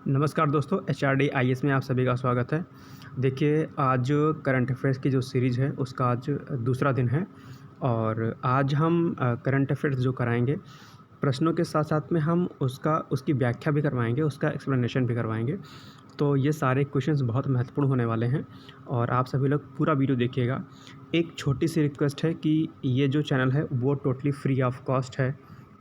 नमस्कार दोस्तों, HRD IAS में आप सभी का स्वागत है। देखिए, आज करंट अफेयर्स की जो सीरीज़ है उसका आज दूसरा दिन है और आज हम करंट अफेयर्स जो कराएंगे, प्रश्नों के साथ साथ में हम उसकी व्याख्या भी करवाएंगे, उसका एक्सप्लेनेशन भी करवाएंगे। तो ये सारे क्वेश्चंस बहुत महत्वपूर्ण होने वाले हैं और आप सभी लोग पूरा वीडियो देखिएगा। एक छोटी सी रिक्वेस्ट है कि ये जो चैनल है वो टोटली फ्री ऑफ कॉस्ट है,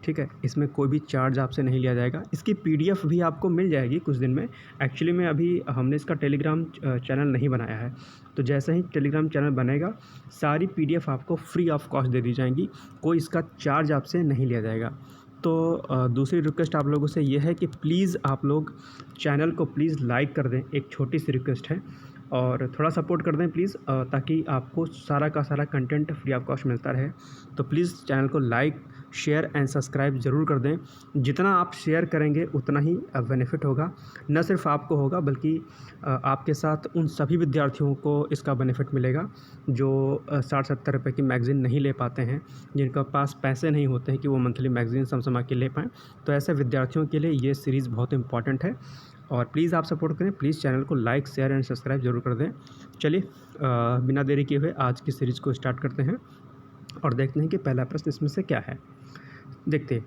ठीक है। इसमें कोई भी चार्ज आपसे नहीं लिया जाएगा। इसकी PDF भी आपको मिल जाएगी कुछ दिन में। एक्चुअली में अभी हमने इसका टेलीग्राम चैनल नहीं बनाया है, तो जैसे ही टेलीग्राम चैनल बनेगा सारी PDF आपको फ्री ऑफ कॉस्ट दे दी जाएंगी, कोई इसका चार्ज आपसे नहीं लिया जाएगा। तो दूसरी रिक्वेस्ट आप लोगों से ये है कि प्लीज़ आप लोग चैनल को प्लीज़ लाइक कर दें, एक छोटी सी रिक्वेस्ट है, और थोड़ा सपोर्ट कर दें प्लीज़, ताकि आपको सारा का सारा कंटेंट फ्री ऑफ कॉस्ट मिलता रहे। तो प्लीज़ चैनल को लाइक, शेयर एंड सब्सक्राइब ज़रूर कर दें। जितना आप शेयर करेंगे उतना ही बेनिफिट होगा, न सिर्फ आपको होगा बल्कि आपके साथ उन सभी विद्यार्थियों को इसका बेनिफिट मिलेगा जो 60-70 रुपये की मैगज़ीन नहीं ले पाते हैं, जिनके पास पैसे नहीं होते हैं कि वो मंथली मैगज़ीन समसमा के ले पाएँ। तो ऐसे विद्यार्थियों के लिए ये सीरीज़ बहुत इंपॉर्टेंट है और प्लीज़ आप सपोर्ट करें। प्लीज़ चैनल को लाइक, शेयर एंड सब्सक्राइब ज़रूर कर दें। चलिए बिना देरी किए हुए आज की सीरीज़ को स्टार्ट करते हैं और देखते हैं कि पहला प्रश्न इसमें से क्या है। देखते,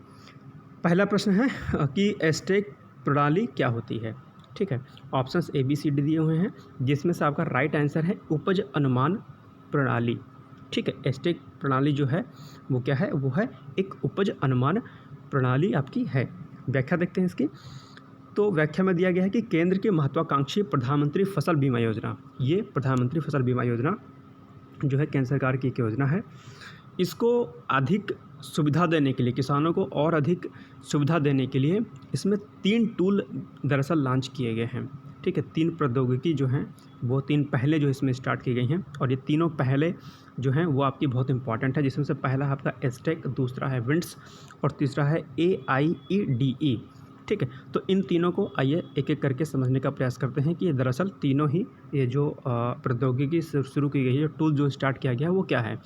पहला प्रश्न है कि एस्टेक प्रणाली क्या होती है, ठीक है। ऑप्शंस ABCD दिए हुए हैं, जिसमें से आपका राइट आंसर है उपज अनुमान प्रणाली, ठीक है। एस्टेक प्रणाली जो है वो क्या है, वो है एक उपज अनुमान प्रणाली आपकी है। व्याख्या देखते हैं इसकी। तो व्याख्या में दिया गया है कि केंद्र की महत्वाकांक्षी प्रधानमंत्री फसल बीमा योजना, ये प्रधानमंत्री फसल बीमा योजना जो है केंद्र सरकार की एक योजना है। इसको अधिक सुविधा देने के लिए, किसानों को और अधिक सुविधा देने के लिए इसमें 3 टूल दरअसल लॉन्च किए गए हैं, ठीक है। 3 प्रौद्योगिकी जो हैं वो 3 पहले जो इसमें स्टार्ट की गई हैं और ये तीनों पहले जो हैं वो आपकी बहुत इंपॉर्टेंट है, जिसमें से पहला है आपका एस्टेक, दूसरा है विंड्स और तीसरा है AIEDE, ठीक है। तो इन तीनों को आइए एक एक करके समझने का प्रयास करते हैं कि ये दरअसल तीनों ही ये जो प्रौद्योगिकी शुरू की गई है, जो टूल जो स्टार्ट किया गया है वो क्या है।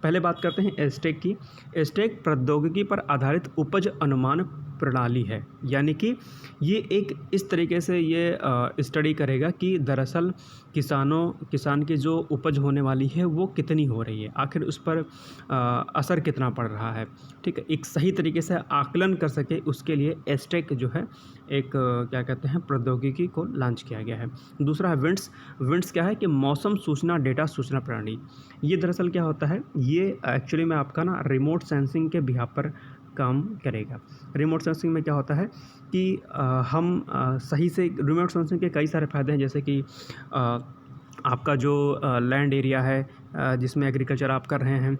पहले बात करते हैं एस्टेक की। एस्टेक प्रौद्योगिकी पर आधारित उपज अनुमान प्रणाली है, यानी कि ये एक इस तरीके से ये स्टडी करेगा कि दरअसल किसान की जो उपज होने वाली है वो कितनी हो रही है, आखिर उस पर असर कितना पड़ रहा है, ठीक है। एक सही तरीके से आकलन कर सके उसके लिए एस्टेक जो है एक क्या कहते हैं प्रौद्योगिकी को लॉन्च किया गया है। दूसरा है विंड्स। विंड्स क्या है कि मौसम सूचना डेटा सूचना प्रणाली। ये दरअसल क्या होता है, ये एक्चुअली में आपका ना रिमोट सेंसिंग के बिहाफ पर काम करेगा। रिमोट सेंसिंग में क्या होता है कि हम सही से, रिमोट सेंसिंग के कई सारे फ़ायदे हैं, जैसे कि आपका जो लैंड एरिया है जिसमें एग्रीकल्चर आप कर रहे हैं,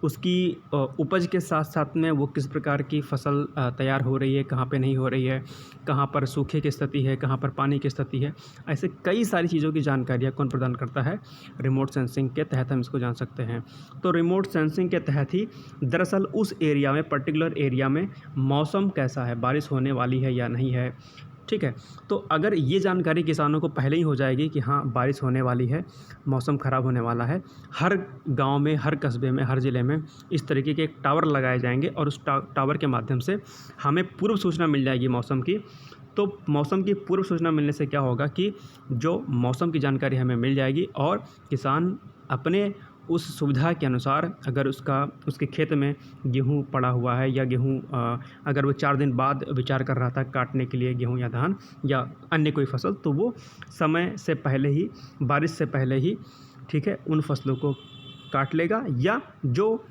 उसकी उपज के साथ साथ में वो किस प्रकार की फसल तैयार हो रही है, कहाँ पे नहीं हो रही है, कहाँ पर सूखे की स्थिति है, कहाँ पर पानी की स्थिति है, ऐसे कई सारी चीज़ों की जानकारियाँ कौन प्रदान करता है, रिमोट सेंसिंग के तहत हम इसको जान सकते हैं। तो रिमोट सेंसिंग के तहत ही दरअसल उस एरिया में, पर्टिकुलर एरिया में मौसम कैसा है, बारिश होने वाली है या नहीं है, ठीक है। तो अगर ये जानकारी किसानों को पहले ही हो जाएगी कि हाँ बारिश होने वाली है, मौसम ख़राब होने वाला है, हर गांव में, हर कस्बे में, हर ज़िले में इस तरीके के एक टावर लगाए जाएंगे और उस टावर के माध्यम से हमें पूर्व सूचना मिल जाएगी मौसम की। तो मौसम की पूर्व सूचना मिलने से क्या होगा कि जो मौसम की जानकारी हमें मिल जाएगी और किसान अपने उस सुविधा के अनुसार, अगर उसके खेत में गेहूँ पड़ा हुआ है या गेहूँ अगर वो 4 दिन बाद विचार कर रहा था काटने के लिए गेहूँ या धान या अन्य कोई फसल, तो वो समय से पहले ही, बारिश से पहले ही, ठीक है, उन फसलों को काट लेगा या जो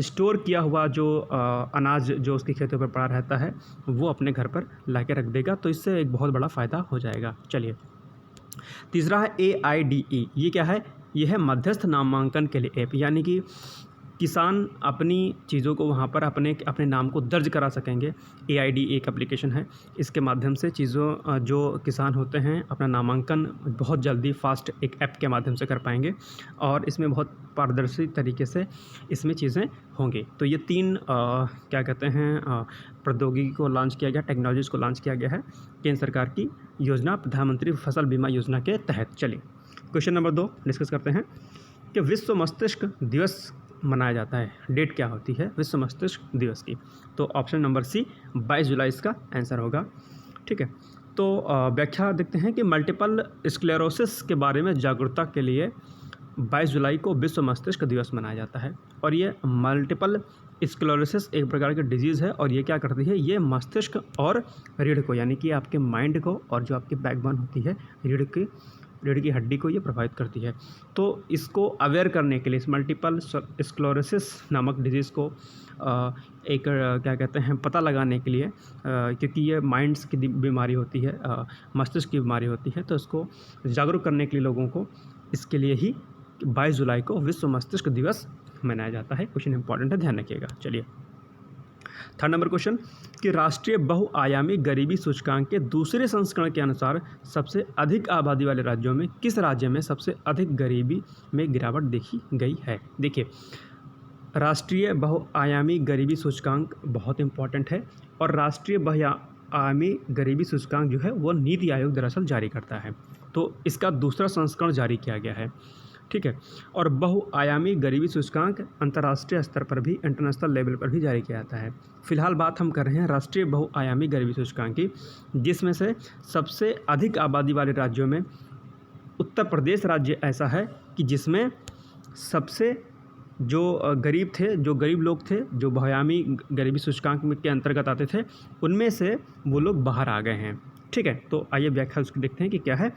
स्टोर किया हुआ जो अनाज जो उसके खेतों पर पड़ा रहता है वो अपने घर पर ला के रख देगा। तो इससे एक बहुत बड़ा फ़ायदा हो जाएगा। चलिए, तीसरा है AIDE। ये क्या है, ये है मध्यस्थ नामांकन के लिए ऐप, यानी कि किसान अपनी चीज़ों को वहाँ पर अपने नाम को दर्ज करा सकेंगे। AIDE एक एप्लीकेशन है, इसके माध्यम से चीज़ों जो किसान होते हैं अपना नामांकन बहुत जल्दी फास्ट एक ऐप के माध्यम से कर पाएंगे और इसमें बहुत पारदर्शी तरीके से इसमें चीज़ें होंगी। तो ये 3 क्या कहते हैं प्रौद्योगिकी को लॉन्च किया गया, टेक्नोलॉजीज़ को लॉन्च किया गया है केंद्र सरकार की योजना, प्रधानमंत्री फसल बीमा योजना के तहत। चलिए, क्वेश्चन नंबर 2 डिस्कस करते हैं कि विश्व मस्तिष्क दिवस मनाया जाता है, डेट क्या होती है विश्व मस्तिष्क दिवस की। तो ऑप्शन नंबर C 22 जुलाई इसका आंसर होगा, ठीक है। तो व्याख्या देखते हैं कि मल्टीपल स्क्लेरोसिस के बारे में जागरूकता के लिए 22 जुलाई को विश्व मस्तिष्क दिवस मनाया जाता है। और ये मल्टीपल स्क्लेरोसिस एक प्रकार की डिजीज़ है और ये क्या करती है, ये मस्तिष्क और रीढ़ को, यानी कि आपके माइंड को और जो आपकी बैकबोन होती है रीढ़ की हड्डी को ये प्रभावित करती है। तो इसको अवेयर करने के लिए, इस मल्टीपल स्क्लेरोसिस नामक डिजीज़ को क्या कहते हैं, पता लगाने के लिए, क्योंकि ये माइंड्स की बीमारी होती है, मस्तिष्क की बीमारी होती है, तो इसको जागरूक करने के लिए लोगों को, इसके लिए ही 22 जुलाई को विश्व मस्तिष्क दिवस मनाया जाता है। क्वेश्चन इंपॉर्टेंट है, ध्यान रखिएगा। चलिए थर्ड नंबर क्वेश्चन कि राष्ट्रीय बहुआयामी गरीबी सूचकांक के दूसरे संस्करण के अनुसार सबसे अधिक आबादी वाले राज्यों में किस राज्य में सबसे अधिक गरीबी में गिरावट देखी गई है। देखिए, राष्ट्रीय बहुआयामी गरीबी सूचकांक बहुत इंपॉर्टेंट है और राष्ट्रीय बहुआयामी गरीबी सूचकांक जो है वो नीति आयोग दरअसल जारी करता है। तो इसका दूसरा संस्करण जारी किया गया है, ठीक है। और बहुआयामी गरीबी सूचकांक अंतर्राष्ट्रीय स्तर पर भी, इंटरनेशनल लेवल पर भी जारी किया जाता है। फिलहाल बात हम कर रहे हैं राष्ट्रीय बहुआयामी गरीबी सूचकांक की, जिसमें से सबसे अधिक आबादी वाले राज्यों में उत्तर प्रदेश राज्य ऐसा है कि जिसमें सबसे जो गरीब लोग थे, जो बहुआयामी गरीबी सूचकांक के अंतर्गत आते थे, उनमें से वो लोग बाहर आ गए हैं, ठीक है। तो आइए व्याख्या उसकी देखते हैं कि क्या है।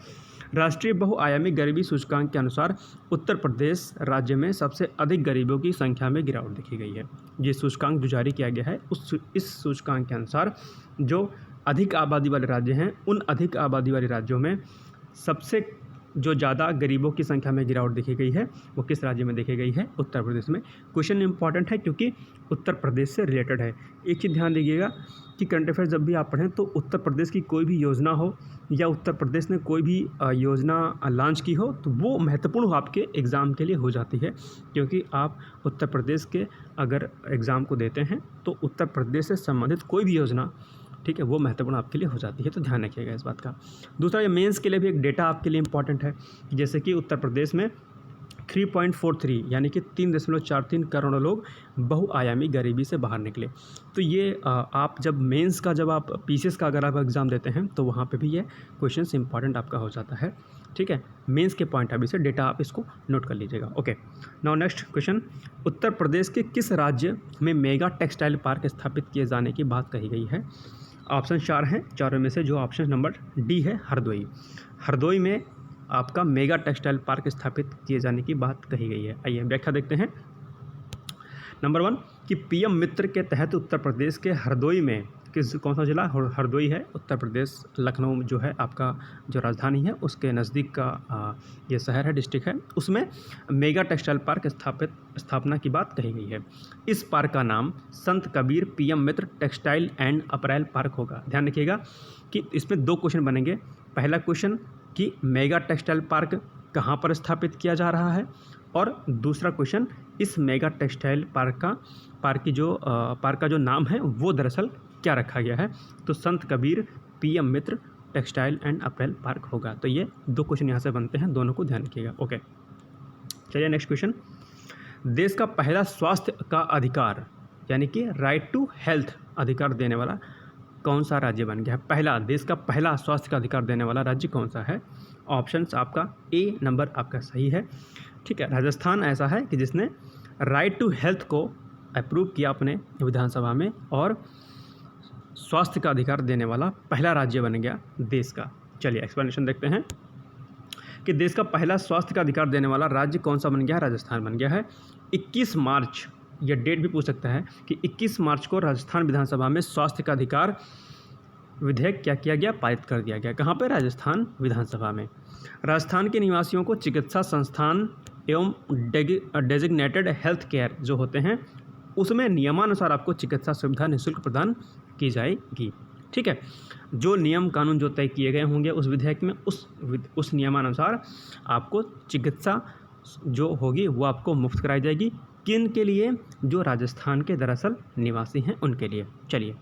राष्ट्रीय बहुआयामी गरीबी सूचकांक के अनुसार उत्तर प्रदेश राज्य में सबसे अधिक गरीबों की संख्या में गिरावट देखी गई है। ये सूचकांक जो जारी किया गया है इस सूचकांक के अनुसार जो अधिक आबादी वाले राज्य हैं, उन अधिक आबादी वाले राज्यों में सबसे जो ज़्यादा गरीबों की संख्या में गिरावट देखी गई है वो किस राज्य में देखी गई है, उत्तर प्रदेश में। क्वेश्चन इंपॉर्टेंट है क्योंकि उत्तर प्रदेश से रिलेटेड है। एक चीज़ ध्यान दीजिएगा कि करंट अफेयर्स जब भी आप पढ़ें तो उत्तर प्रदेश की कोई भी योजना हो या उत्तर प्रदेश ने कोई भी योजना लॉन्च की हो तो वो महत्वपूर्ण आपके एग्ज़ाम के लिए हो जाती है, क्योंकि आप उत्तर प्रदेश के अगर एग्ज़ाम को देते हैं तो उत्तर प्रदेश से संबंधित कोई भी योजना, ठीक है, वो महत्वपूर्ण आपके लिए हो जाती है। तो ध्यान रखिएगा इस बात का। दूसरा, ये मेंस के लिए भी एक डेटा आपके लिए इंपॉर्टेंट है, जैसे कि उत्तर प्रदेश में 3.43 यानी कि 3.43 करोड़ लोग बहुआयामी गरीबी से बाहर निकले। तो ये आप जब मेंस का, जब आप पीसीएस का अगर आप एग्ज़ाम देते हैं तो वहाँ पे भी ये क्वेश्चन इंपॉर्टेंट आपका हो जाता है, ठीक है। मेंस के पॉइंट ऑफ व्यू से डेटा आप इसको नोट कर लीजिएगा। Okay, now next question, Uttar Pradesh के किस राज्य में मेगा टेक्सटाइल पार्क स्थापित किए जाने की बात कही गई है। ऑप्शन 4 हैं, चारों में से जो ऑप्शन नंबर डी है, हरदोई में आपका मेगा टेक्सटाइल पार्क स्थापित किए जाने की बात कही गई है। आइए व्याख्या देखते हैं। नंबर 1 कि पीएम मित्र के तहत उत्तर प्रदेश के हरदोई में कौन सा जिला, हरदोई है उत्तर प्रदेश, लखनऊ जो है आपका जो राजधानी है उसके नज़दीक का ये शहर है, डिस्ट्रिक्ट है, उसमें मेगा टेक्सटाइल पार्क स्थापना की बात कही गई है। इस पार्क का नाम संत Kabir PM Mitra textile and apparel park होगा। ध्यान रखिएगा कि इसमें 2 क्वेश्चन बनेंगे। पहला क्वेश्चन कि मेगा टेक्सटाइल पार्क कहाँ पर स्थापित किया जा रहा है, और दूसरा क्वेश्चन इस मेगा टेक्सटाइल पार्क का जो नाम है वो दरअसल क्या रखा गया है। तो संत Kabir PM Mitra textile and apparel park होगा। तो ये 2 क्वेश्चन यहाँ से बनते हैं, दोनों को ध्यान रखिएगा। ओके, चलिए नेक्स्ट क्वेश्चन, देश का पहला स्वास्थ्य का अधिकार यानी कि राइट टू हेल्थ अधिकार देने वाला कौन सा राज्य बन गया है। देश का पहला स्वास्थ्य का अधिकार देने वाला राज्य कौन सा है। ऑप्शंस आपका ए नंबर आपका सही है, ठीक है। राजस्थान ऐसा है कि जिसने राइट टू हेल्थ को अप्रूव किया अपने विधानसभा में और स्वास्थ्य का अधिकार देने वाला पहला राज्य बन गया देश का। चलिए एक्सप्लेनेशन देखते हैं कि देश का पहला स्वास्थ्य का अधिकार देने वाला राज्य कौन सा बन गया है। राजस्थान बन गया है। 21 मार्च, यह डेट भी पूछ सकता है कि 21 मार्च को राजस्थान विधानसभा में स्वास्थ्य का अधिकार विधेयक क्या किया गया, पारित कर दिया गया। कहाँ पर, राजस्थान विधानसभा में। राजस्थान के निवासियों को चिकित्सा संस्थान एवं डेजिग्नेटेड हेल्थ केयर जो होते हैं उसमें नियमानुसार आपको चिकित्सा सुविधा निःशुल्क प्रदान की जाएगी, ठीक है। जो नियम कानून जो तय किए गए होंगे उस विधेयक में उस नियमानुसार आपको चिकित्सा जो होगी वो आपको मुफ्त कराई जाएगी। किन के लिए, जो राजस्थान के दरअसल निवासी हैं उनके लिए। चलिए,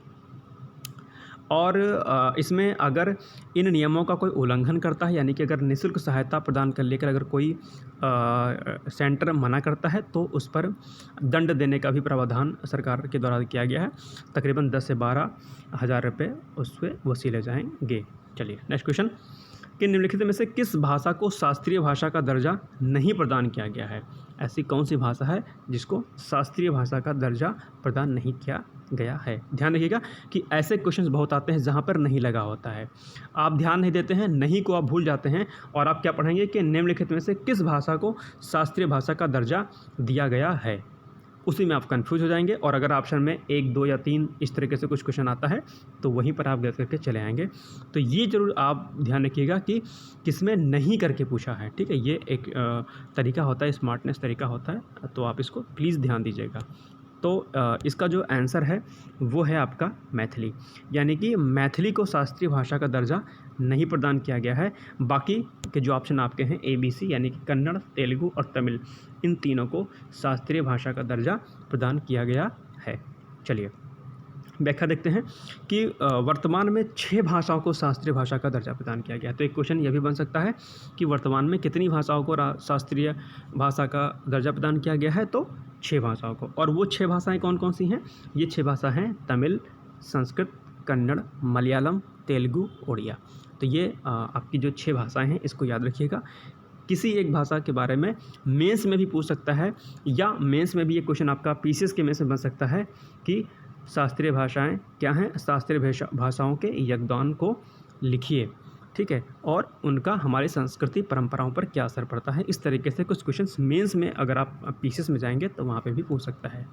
और इसमें अगर इन नियमों का कोई उल्लंघन करता है, यानी कि अगर निःशुल्क सहायता प्रदान कर लेकर अगर कोई सेंटर मना करता है तो उस पर दंड देने का भी प्रावधान सरकार के द्वारा किया गया है। तकरीबन 10 से 12 हज़ार रुपये उस पर वसूले जाएंगे। चलिए नेक्स्ट क्वेश्चन, कि निम्नलिखित में से किस भाषा को शास्त्रीय भाषा का दर्जा नहीं प्रदान किया गया है? ऐसी कौन सी भाषा है जिसको शास्त्रीय भाषा का दर्जा प्रदान नहीं किया गया है? ध्यान रखिएगा कि ऐसे क्वेश्चंस बहुत आते हैं जहाँ पर नहीं लगा होता है, आप ध्यान नहीं देते हैं, नहीं को आप भूल जाते हैं और आप क्या पढ़ेंगे कि निम्नलिखित में से किस भाषा को शास्त्रीय भाषा का दर्जा दिया गया है, उसी में आप कंफ्यूज हो जाएंगे। और अगर ऑप्शन में 1, 2 या 3 इस तरीके से कुछ क्वेश्चन आता है तो वहीं पर आप गलत करके चले आएंगे। तो ये ज़रूर आप ध्यान रखिएगा कि किसमें नहीं करके पूछा है, ठीक है। ये एक तरीका होता है, स्मार्टनेस तरीका होता है, तो आप इसको प्लीज़ ध्यान दीजिएगा। तो इसका जो आंसर है वो है आपका मैथिली, यानी कि मैथिली को शास्त्रीय भाषा का दर्जा नहीं प्रदान किया गया है। बाकी के जो ऑप्शन आपके हैं ABC, यानी कि कन्नड़, तेलुगु और तमिल, इन तीनों को शास्त्रीय भाषा का दर्जा प्रदान किया गया है। चलिए व्याख्या देखते हैं कि वर्तमान में 6 भाषाओं को शास्त्रीय भाषा का दर्जा प्रदान किया गया है। तो एक क्वेश्चन यह भी बन सकता है कि वर्तमान में कितनी भाषाओं को शास्त्रीय भाषा का दर्जा प्रदान किया गया है? तो 6 भाषाओं को। और वो 6 भाषाएं कौन कौन सी हैं? ये 6 भाषा हैं तमिल, संस्कृत, कन्नड़, मलयालम, तेलुगु, उड़िया। तो ये आपकी जो 6 भाषाएं हैं इसको याद रखिएगा। किसी एक भाषा के बारे में मेंस में भी पूछ सकता है, या मेंस में भी ये क्वेश्चन आपका PCS के मेंस में बन सकता है कि शास्त्रीय भाषाएं क्या हैं, शास्त्रीय भाषाओं के योगदान को लिखिए, ठीक है, और उनका हमारी संस्कृति परंपराओं पर क्या असर पड़ता है। इस तरीके से कुछ क्वेश्चंस मेंस में अगर आप PCS में जाएंगे तो वहाँ पे भी पूछ सकता है,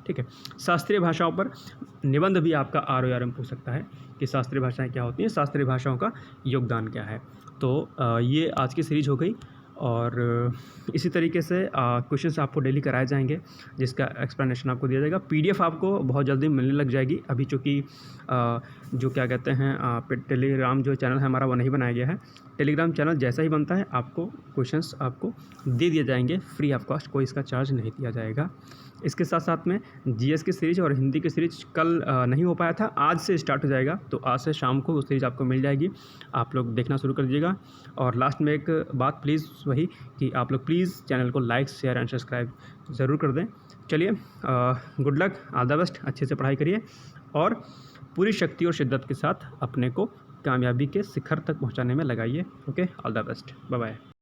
ठीक है। शास्त्रीय भाषाओं पर निबंध भी आपका ROR में पूछ सकता है कि शास्त्रीय भाषाएं क्या होती हैं, शास्त्रीय भाषाओं का योगदान क्या है। तो ये आज की सीरीज हो गई, और इसी तरीके से क्वेश्चंस आपको डेली कराए जाएंगे, जिसका एक्सप्लेनेशन आपको दिया जाएगा। PDF आपको बहुत जल्दी मिलने लग जाएगी। अभी चूँकि जो क्या कहते हैं टेलीग्राम जो चैनल है हमारा वो नहीं बनाया गया है। टेलीग्राम चैनल जैसा ही बनता है आपको क्वेश्चंस आपको दे दिए जाएंगे फ्री ऑफ कॉस्ट, कोई इसका चार्ज नहीं दिया जाएगा। इसके साथ साथ में GS की सीरीज और हिंदी की सीरीज कल नहीं हो पाया था, आज से स्टार्ट हो जाएगा। तो आज से शाम को वो सीरीज आपको मिल जाएगी, आप लोग देखना शुरू कर दीजिएगा। और लास्ट में एक बात प्लीज़ वही कि आप लोग प्लीज़ चैनल को लाइक, शेयर एंड सब्सक्राइब ज़रूर कर दें। चलिए good luck, all the best, अच्छे से पढ़ाई करिए और पूरी शक्ति और शिद्दत के साथ अपने को कामयाबी के शिखर तक पहुंचाने में लगाइए। Okay, all the best, bye bye.